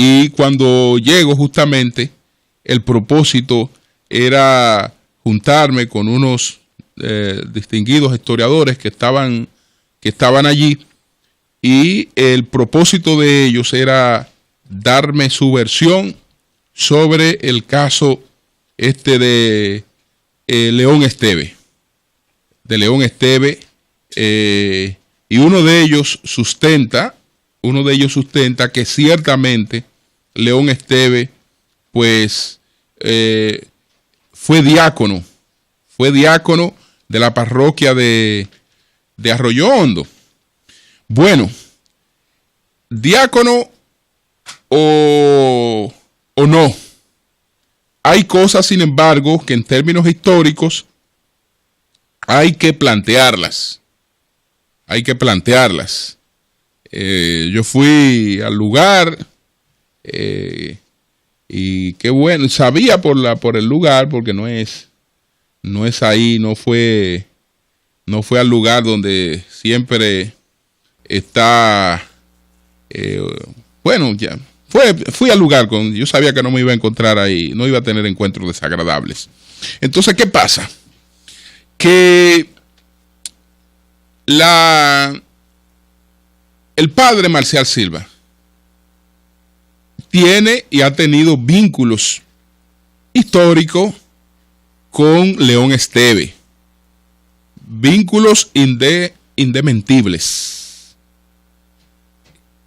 Y cuando llego, justamente, el propósito era juntarme con unos distinguidos historiadores que estaban allí, y el propósito de ellos era darme su versión sobre el caso de León Esteve. Y uno de ellos sustenta que ciertamente León Esteve, pues, fue diácono de la parroquia de Arroyo Hondo. Bueno, diácono o no, hay cosas, sin embargo, que en términos históricos hay que plantearlas. Yo fui al lugar y qué bueno, sabía por el lugar, porque no es ahí, no fue al lugar donde siempre está, bueno, ya fui al lugar yo sabía que no me iba a encontrar ahí, no iba a tener encuentros desagradables. Entonces, ¿qué pasa? Que el padre Marcial Silva tiene y ha tenido vínculos históricos con León Esteve, vínculos indementibles.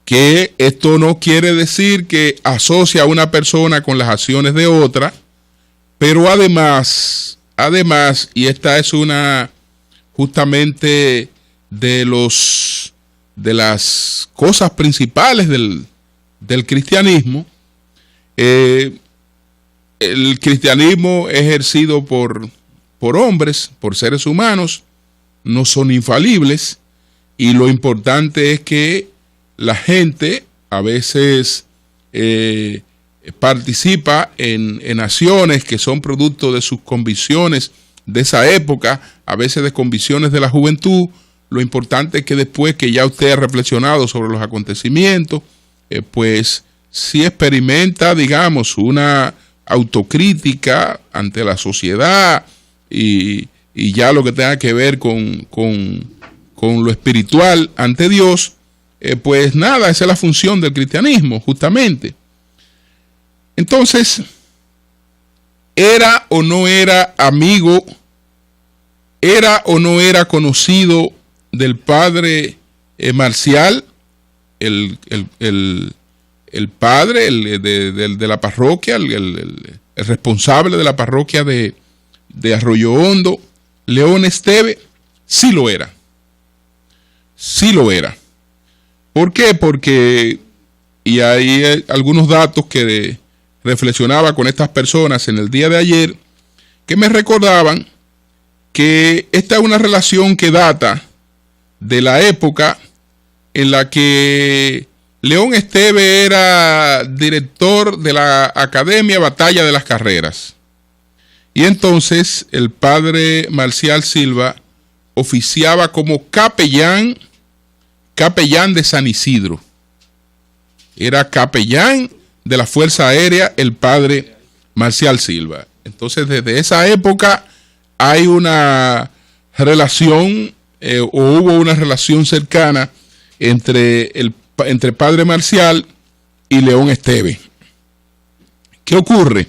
Que esto no quiere decir que asocia a una persona con las acciones de otra, pero además, y esta es una justamente de las cosas principales del cristianismo, el cristianismo ejercido por hombres, por seres humanos, no son infalibles, y lo importante es que la gente a veces participa en acciones que son producto de sus convicciones de esa época, a veces de convicciones de la juventud. Lo importante es que después que ya usted ha reflexionado sobre los acontecimientos, pues si experimenta, digamos, una autocrítica ante la sociedad y ya lo que tenga que ver con lo espiritual ante Dios, pues nada, esa es la función del cristianismo, justamente. Entonces, ¿era o no era amigo, era o no era conocido del padre Marcial, el padre de la parroquia, el responsable de la parroquia de Arroyo Hondo, León Esteve? Sí lo era. Sí lo era. ¿Por qué? Porque, y hay algunos datos que reflexionaba con estas personas en el día de ayer, que me recordaban que esta es una relación que data de la época en la que León Esteve era director de la Academia Batalla de las Carreras. Y entonces el padre Marcial Silva oficiaba como capellán de San Isidro. Era capellán de la Fuerza Aérea el padre Marcial Silva. Entonces, desde esa época hay una relación, o hubo una relación cercana entre padre Marcial y León Esteve. ¿Qué ocurre?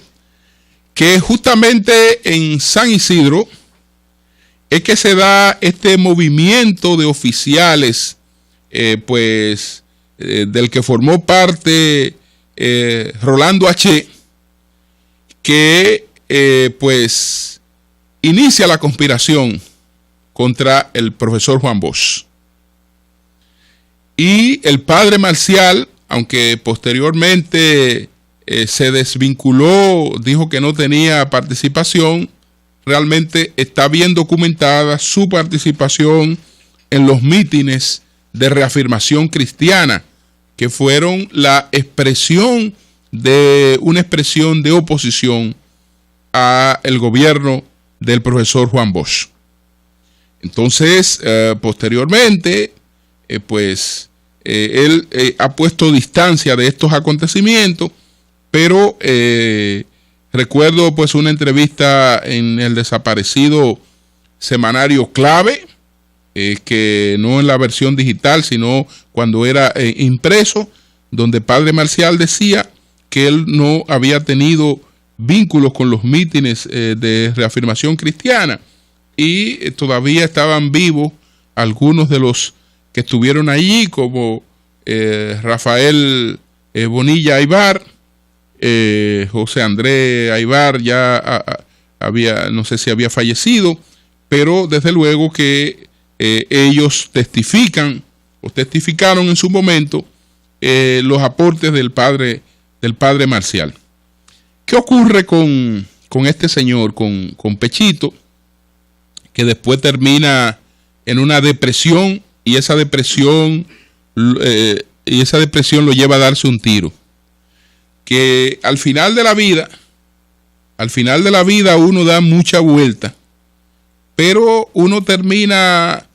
Que justamente en San Isidro es que se da este movimiento de oficiales, del que formó parte Rolando H., que pues inicia la conspiración contra el profesor Juan Bosch. Y el padre Marcial, aunque posteriormente se desvinculó, dijo que no tenía participación, realmente está bien documentada su participación en los mítines de reafirmación cristiana, que fueron la expresión de una expresión de oposición a el gobierno del profesor Juan Bosch. Entonces, posteriormente, Él ha puesto distancia de estos acontecimientos, pero recuerdo pues una entrevista en el desaparecido semanario Clave, que no en la versión digital, sino cuando era impreso, donde Padre Marcial decía que él no había tenido vínculos con los mítines de reafirmación cristiana, y todavía estaban vivos algunos de los que estuvieron allí, como Rafael Bonilla Aybar, José André Aybar ya había, no sé si había fallecido, pero desde luego que ellos testificaron en su momento los aportes del padre Marcial. ¿Qué ocurre con este señor, con Pechito, que después termina en una depresión, y esa depresión lo lleva a darse un tiro? Que al final de la vida uno da mucha vuelta, pero uno termina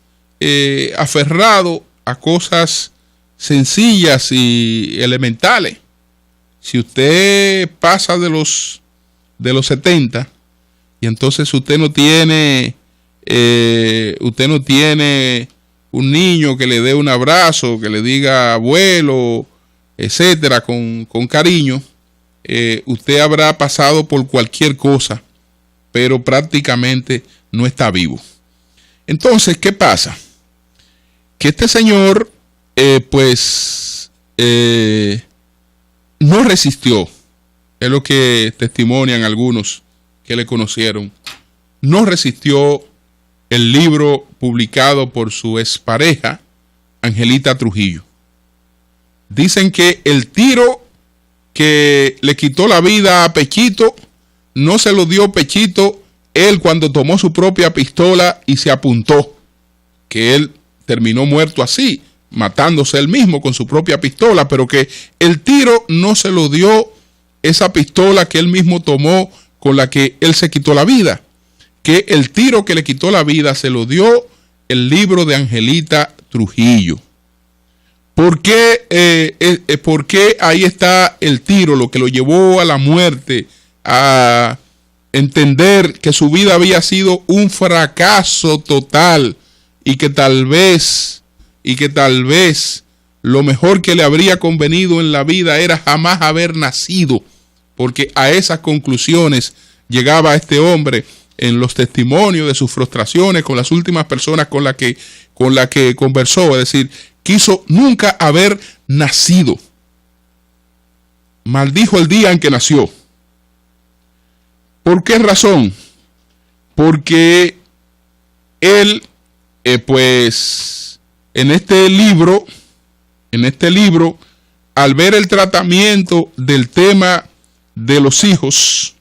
aferrado a cosas sencillas y elementales. Si usted pasa de los 70 y entonces usted no tiene un niño que le dé un abrazo, que le diga abuelo, etcétera, con cariño, usted habrá pasado por cualquier cosa, pero prácticamente no está vivo. Entonces, ¿qué pasa? Que este señor no resistió, es lo que testimonian algunos que le conocieron, no resistió el libro publicado por su expareja, Angelita Trujillo. Dicen que el tiro que le quitó la vida a Pechito no se lo dio Pechito él cuando tomó su propia pistola y se apuntó, que él terminó muerto así, matándose él mismo con su propia pistola, pero que el tiro no se lo dio esa pistola que él mismo tomó con la que él se quitó la vida, que el tiro que le quitó la vida se lo dio el libro de Angelita Trujillo. ¿Por qué ahí está el tiro, lo que lo llevó a la muerte, a entender que su vida había sido un fracaso total y que tal vez lo mejor que le habría convenido en la vida era jamás haber nacido? Porque a esas conclusiones llegaba este hombre en los testimonios de sus frustraciones con las últimas personas con la que conversó. Es decir, quiso nunca haber nacido. Maldijo el día en que nació. ¿Por qué razón? Porque él, en este libro, al ver el tratamiento del tema de los hijos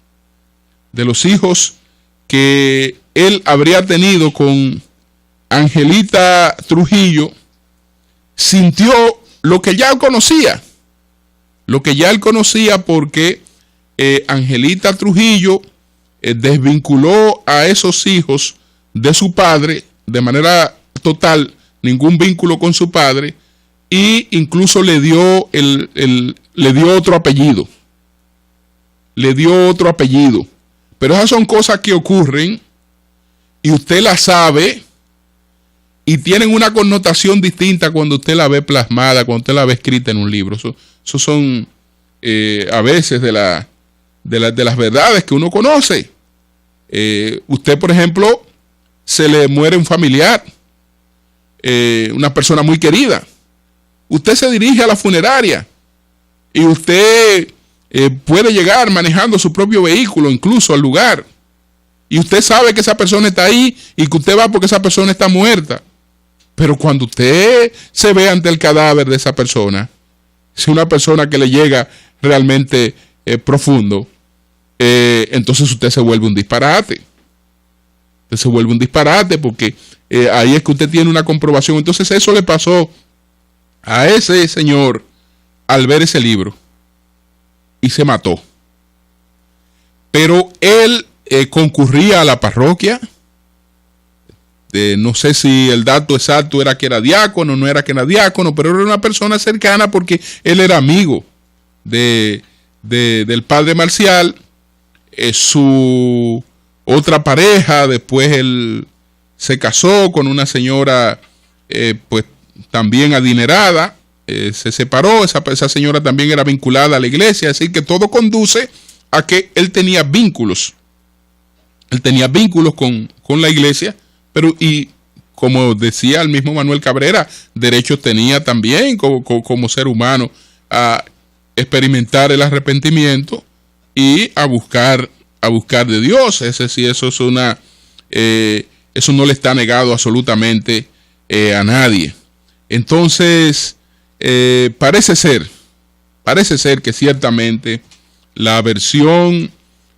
que él habría tenido con Angelita Trujillo, sintió lo que ya él conocía, porque Angelita Trujillo desvinculó a esos hijos de su padre de manera total, ningún vínculo con su padre, y incluso le dio otro apellido. Pero esas son cosas que ocurren y usted las sabe y tienen una connotación distinta cuando usted la ve plasmada, cuando usted la ve escrita en un libro. Eso son a veces de las verdades que uno conoce. Usted, por ejemplo, se le muere un familiar, una persona muy querida. Usted se dirige a la funeraria y usted puede llegar manejando su propio vehículo incluso al lugar, y usted sabe que esa persona está ahí y que usted va porque esa persona está muerta. Pero cuando usted se ve ante el cadáver de esa persona, si una persona que le llega realmente profundo, entonces usted se vuelve un disparate. Porque ahí es que usted tiene una comprobación. Entonces eso le pasó a ese señor al ver ese libro y se mató. Pero él concurría a la parroquia no sé si el dato exacto era que era diácono, no era que era diácono, pero era una persona cercana porque él era amigo del padre Marcial. Su otra pareja, después él se casó con una señora pues también adinerada, se separó, esa señora también era vinculada a la iglesia, así que todo conduce a que él tenía vínculos con la iglesia, pero y como decía el mismo Manuel Cabrera, derechos tenía también como ser humano a experimentar el arrepentimiento y a buscar de Dios. Eso no le está negado absolutamente a nadie. Entonces, parece ser que ciertamente la versión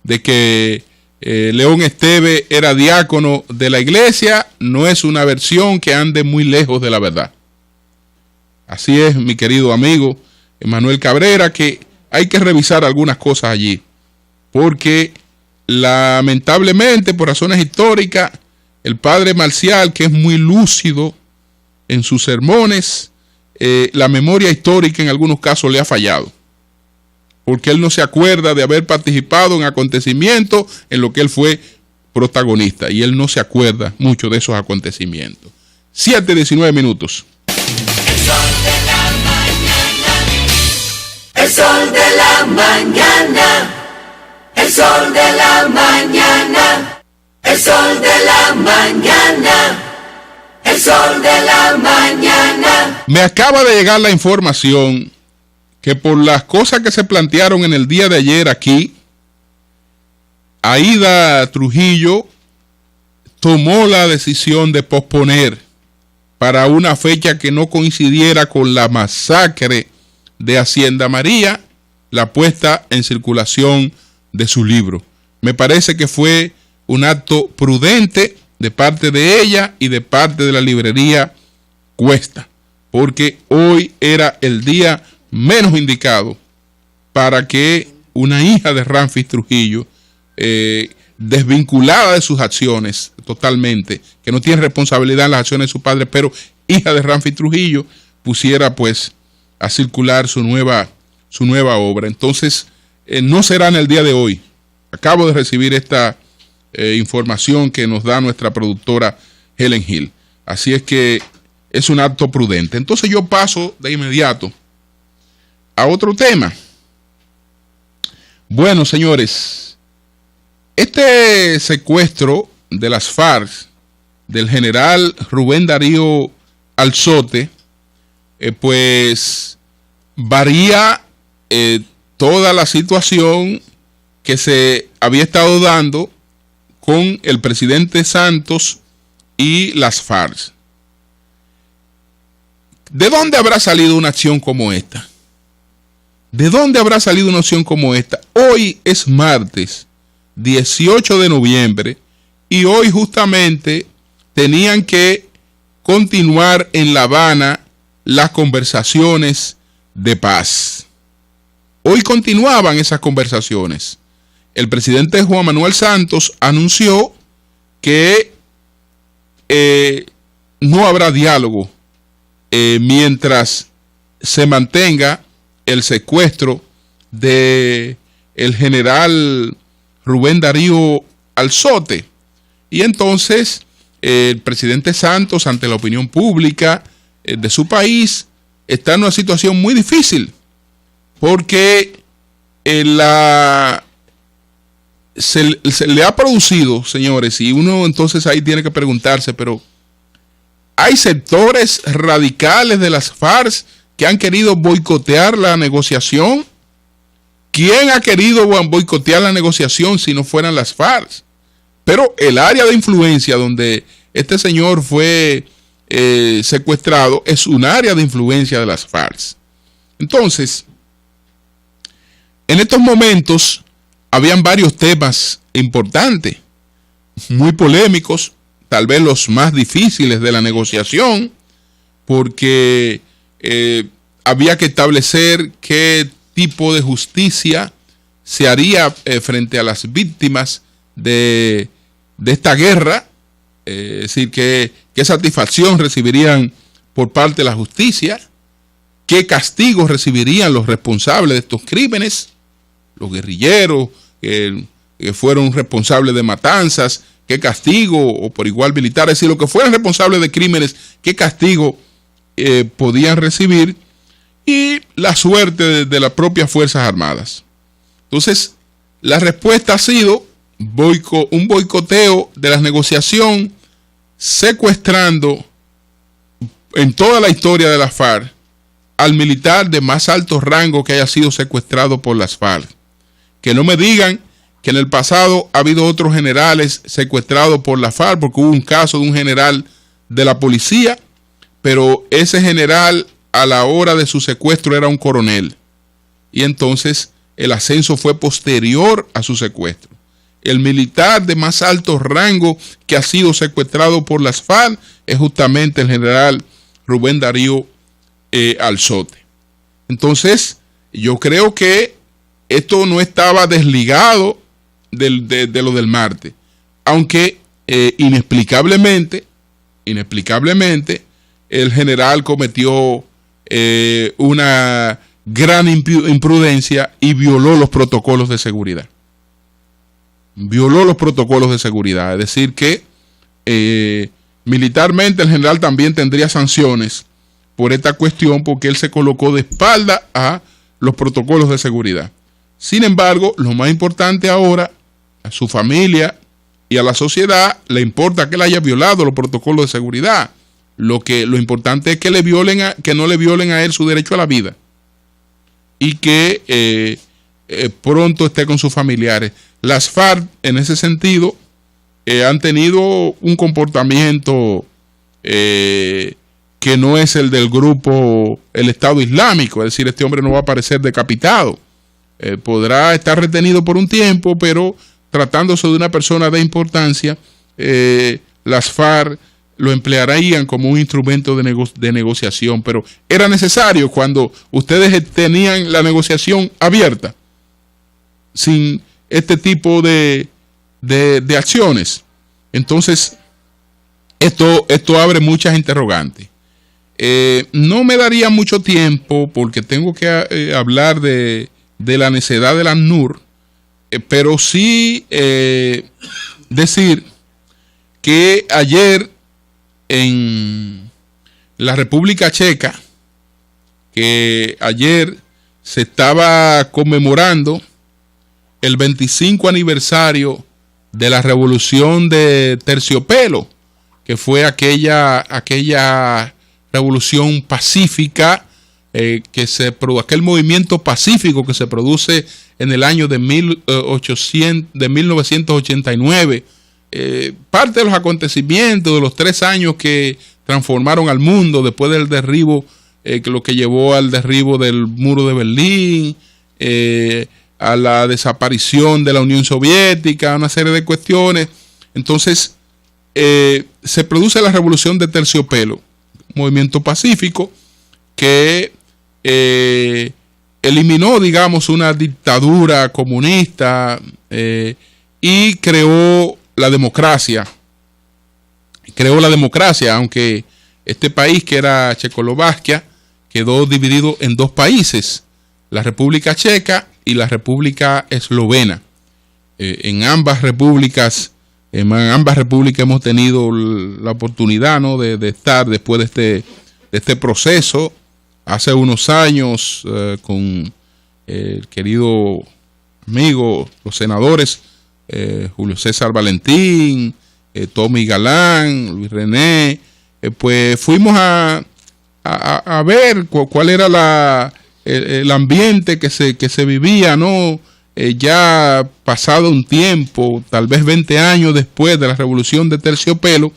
de que León Esteve era diácono de la iglesia no es una versión que ande muy lejos de la verdad. Así es, mi querido amigo Manuel Cabrera, que hay que revisar algunas cosas allí, porque lamentablemente, por razones históricas, el padre Marcial, que es muy lúcido en sus sermones, la memoria histórica en algunos casos le ha fallado, porque él no se acuerda de haber participado en acontecimientos en los que él fue protagonista, y él no se acuerda mucho de esos acontecimientos. 7:19 minutos. El sol de la mañana, el sol de la mañana, el sol de la mañana, el sol de la mañana. Me acaba de llegar la información que por las cosas que se plantearon en el día de ayer aquí, Aida Trujillo tomó la decisión de posponer para una fecha que no coincidiera con la masacre de Hacienda María la puesta en circulación de su libro. Me parece que fue un acto prudente de parte de ella y de parte de la librería Cuesta, porque hoy era el día menos indicado para que una hija de Ramfis Trujillo, desvinculada de sus acciones totalmente, que no tiene responsabilidad en las acciones de su padre, pero hija de Ramfis Trujillo, pusiera pues a circular su nueva obra. Entonces, no será en el día de hoy. Acabo de recibir esta información que nos da nuestra productora Helen Hill. Así es que es un acto prudente. Entonces yo paso de inmediato a otro tema. Bueno, señores, este secuestro de las FARC del general Rubén Darío Alzote, pues varía toda la situación que se había estado dando con el presidente Santos y las FARC. ¿De dónde habrá salido una acción como esta? ¿De dónde habrá salido una acción como esta? Hoy es martes 18 de noviembre y hoy justamente tenían que continuar en La Habana las conversaciones de paz. Hoy continuaban esas conversaciones. El presidente Juan Manuel Santos anunció que no habrá diálogo mientras se mantenga el secuestro de el general Rubén Darío Alzote. Y entonces el presidente Santos, ante la opinión pública de su país, está en una situación muy difícil, porque se le ha producido, señores, y uno entonces ahí tiene que preguntarse, pero hay sectores radicales de las FARC que han querido boicotear la negociación. ¿Quién ha querido boicotear la negociación si no fueran las FARC? Pero el área de influencia donde este señor fue secuestrado es un área de influencia de las FARC. Entonces, en estos momentos habían varios temas importantes, muy polémicos, tal vez los más difíciles de la negociación, porque había que establecer qué tipo de justicia se haría frente a las víctimas de esta guerra Es decir, qué satisfacción recibirían por parte de la justicia, qué castigos recibirían los responsables de estos crímenes, los guerrilleros que fueron responsables de matanzas, qué castigo, o por igual militares, es decir, los que fueran responsables de crímenes, qué castigo podían recibir, y la suerte de las propias Fuerzas Armadas. Entonces, la respuesta ha sido un boicoteo de la negociación, secuestrando en toda la historia de la FARC al militar de más alto rango que haya sido secuestrado por las FARC. Que no me digan que en el pasado ha habido otros generales secuestrados por la FARC, porque hubo un caso de un general de la policía, pero ese general a la hora de su secuestro era un coronel, y entonces el ascenso fue posterior a su secuestro. El militar de más alto rango que ha sido secuestrado por las FARC es justamente el general Rubén Darío Alzote. Entonces, yo creo que esto no estaba desligado de lo del martes, aunque inexplicablemente, el general cometió una gran imprudencia y violó los protocolos de seguridad. Es decir que militarmente el general también tendría sanciones por esta cuestión, porque él se colocó de espalda a los protocolos de seguridad. Sin embargo, lo más importante ahora, a su familia y a la sociedad le importa que él haya violado los protocolos de seguridad. Lo importante es que que no le violen a él su derecho a la vida, y que pronto esté con sus familiares. Las FARC, en ese sentido, han tenido un comportamiento que no es el del grupo, el Estado Islámico. Es decir, este hombre no va a aparecer decapitado. Podrá estar retenido por un tiempo, pero tratándose de una persona de importancia, las FARC lo emplearían como un instrumento de negociación. Pero era necesario cuando ustedes tenían la negociación abierta, sin este tipo de acciones. Entonces, esto abre muchas interrogantes. No me daría mucho tiempo porque tengo que hablar de la necedad del ACNUR, pero sí decir que ayer en la República Checa, que ayer se estaba conmemorando el 25 aniversario de la Revolución de Terciopelo, que fue aquella revolución pacífica, aquel movimiento pacífico que se produce en el año de 1989. Parte de los acontecimientos de los 3 años que transformaron al mundo después del derribo, lo que llevó al derribo del muro de Berlín, a la desaparición de la Unión Soviética, una serie de cuestiones. Entonces se produce la Revolución de Terciopelo, un movimiento pacífico que eliminó, digamos, una dictadura comunista y creó la democracia. Aunque este país, que era Checoslovaquia, quedó dividido en 2 países, la República Checa y la República Eslovena. En ambas repúblicas hemos tenido la oportunidad, ¿no?, de estar después de este proceso. Hace unos años, con el querido amigo, los senadores Julio César Valentín, Tommy Galán, Luis René, pues fuimos a ver cuál era el ambiente que se vivía, ¿no? Ya pasado un tiempo, tal vez 20 años después de la Revolución de Terciopelo,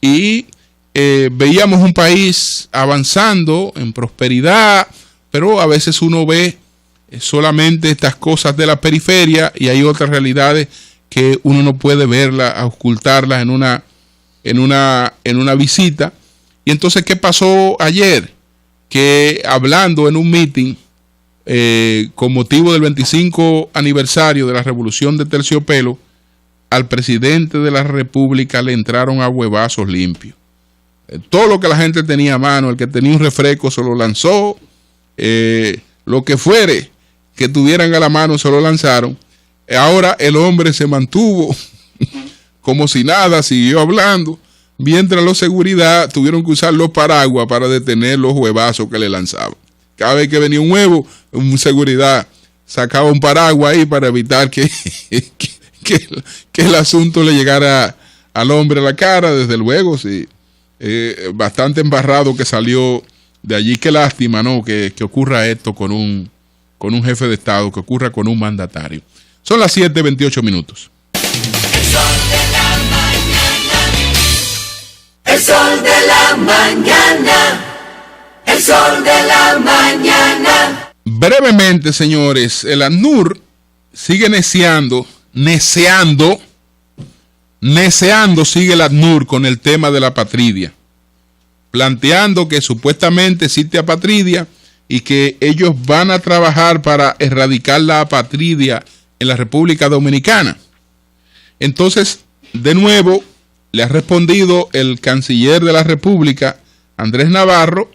y veíamos un país avanzando en prosperidad, pero a veces uno ve solamente estas cosas de la periferia, y hay otras realidades que uno no puede verlas, ocultarlas en una visita. Y entonces, ¿qué pasó ayer? Que hablando en un meeting con motivo del 25 aniversario de la Revolución de Terciopelo, al presidente de la República le entraron a huevazos limpios. Todo lo que la gente tenía a mano, el que tenía un refresco se lo lanzó, lo que fuere que tuvieran a la mano se lo lanzaron. Ahora el hombre se mantuvo como si nada, siguió hablando, mientras los seguridad tuvieron que usar los paraguas para detener los huevazos que le lanzaban. Cada vez que venía un huevo, un seguridad sacaba un paraguas ahí para evitar que el asunto le llegara al hombre a la cara. Desde luego, sí. Bastante embarrado que salió de allí. Qué lástima, ¿no? Que ocurra esto con un jefe de Estado, que ocurra con un mandatario. Son las 7:28 minutos. El sol de la mañana. El sol de la mañana. El sol de la mañana. Brevemente, señores, el ACNUR sigue neceando sigue el ACNUR con el tema de la apatridia, planteando que supuestamente existe apatridia y que ellos van a trabajar para erradicar la apatridia en la República Dominicana. Entonces, de nuevo, le ha respondido el canciller de la República, Andrés Navarro,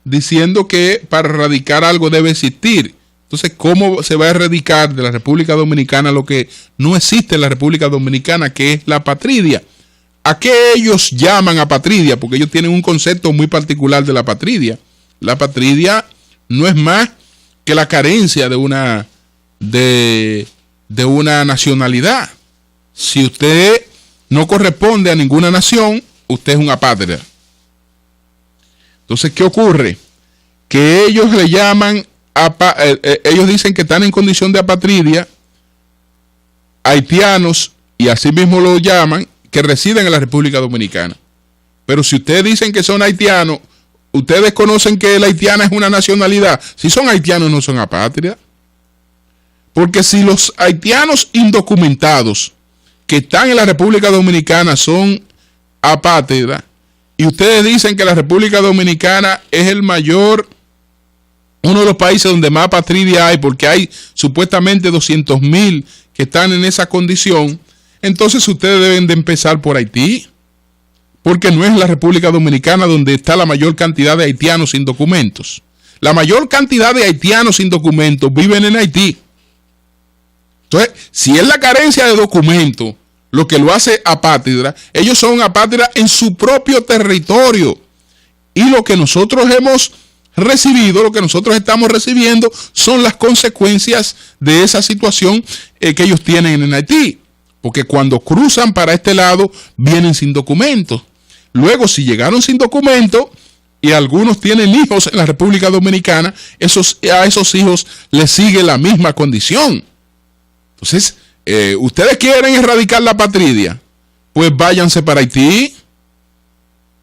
diciendo que para erradicar algo debe existir. Entonces, ¿cómo se va a erradicar de la República Dominicana lo que no existe en la República Dominicana, que es la apatridia? ¿A qué ellos llaman apatridia? Porque ellos tienen un concepto muy particular de la apatridia. La apatridia no es más que la carencia de una nacionalidad. Si usted no corresponde a ninguna nación, usted es un apátrida. Entonces, ¿qué ocurre? Que ellos le llaman, ellos dicen que están en condición de apatridia haitianos, y así mismo lo llaman, que residen en la República Dominicana. Pero si ustedes dicen que son haitianos, ustedes conocen que la haitiana es una nacionalidad. Si son haitianos, no son apátridas. Porque si los haitianos indocumentados que están en la República Dominicana son apátridas, y ustedes dicen que la República Dominicana es uno de los países donde más apatridia hay, porque hay supuestamente 200,000 que están en esa condición, entonces ustedes deben de empezar por Haití, porque no es la República Dominicana donde está la mayor cantidad de haitianos sin documentos. La mayor cantidad de haitianos sin documentos viven en Haití. Entonces, si es la carencia de documentos lo que lo hace apátrida, ellos son apátridas en su propio territorio. Y lo que nosotros hemos recibido, lo que nosotros estamos recibiendo, son las consecuencias de esa situación que ellos tienen en Haití. Porque cuando cruzan para este lado, vienen sin documentos. Luego, si llegaron sin documentos y algunos tienen hijos en la República Dominicana, a esos hijos les sigue la misma condición. Entonces, ustedes quieren erradicar la apatridia, pues váyanse para Haití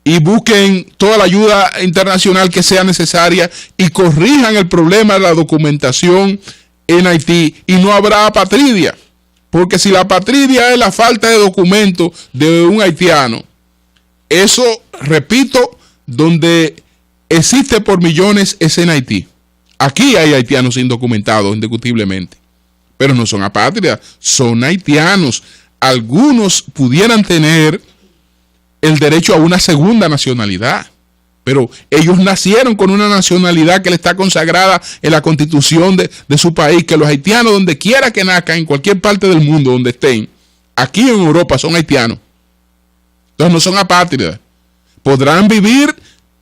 y busquen toda la ayuda internacional que sea necesaria y corrijan el problema de la documentación en Haití, y no habrá apatridia. Porque si la apatridia es la falta de documentos de un haitiano, eso, repito, donde existe por millones es en Haití. Aquí hay haitianos indocumentados, indiscutiblemente. Pero no son apátridas, son haitianos. Algunos pudieran tener el derecho a una segunda nacionalidad, pero ellos nacieron con una nacionalidad que le está consagrada en la constitución de su país, que los haitianos, donde quiera que nazcan, en cualquier parte del mundo donde estén, aquí en Europa son haitianos. Entonces no son apátridas. Podrán vivir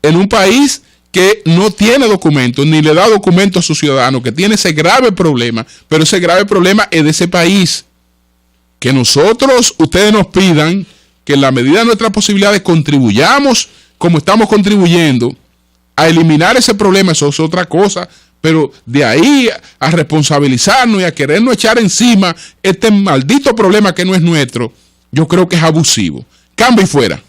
en un país que no tiene documentos, ni le da documentos a sus ciudadanos, que tiene ese grave problema, pero ese grave problema es de ese país. Que nosotros, ustedes nos pidan que en la medida de nuestras posibilidades contribuyamos como estamos contribuyendo a eliminar ese problema, eso es otra cosa, pero de ahí a responsabilizarnos y a querernos echar encima este maldito problema que no es nuestro, yo creo que es abusivo. Cambio y fuera.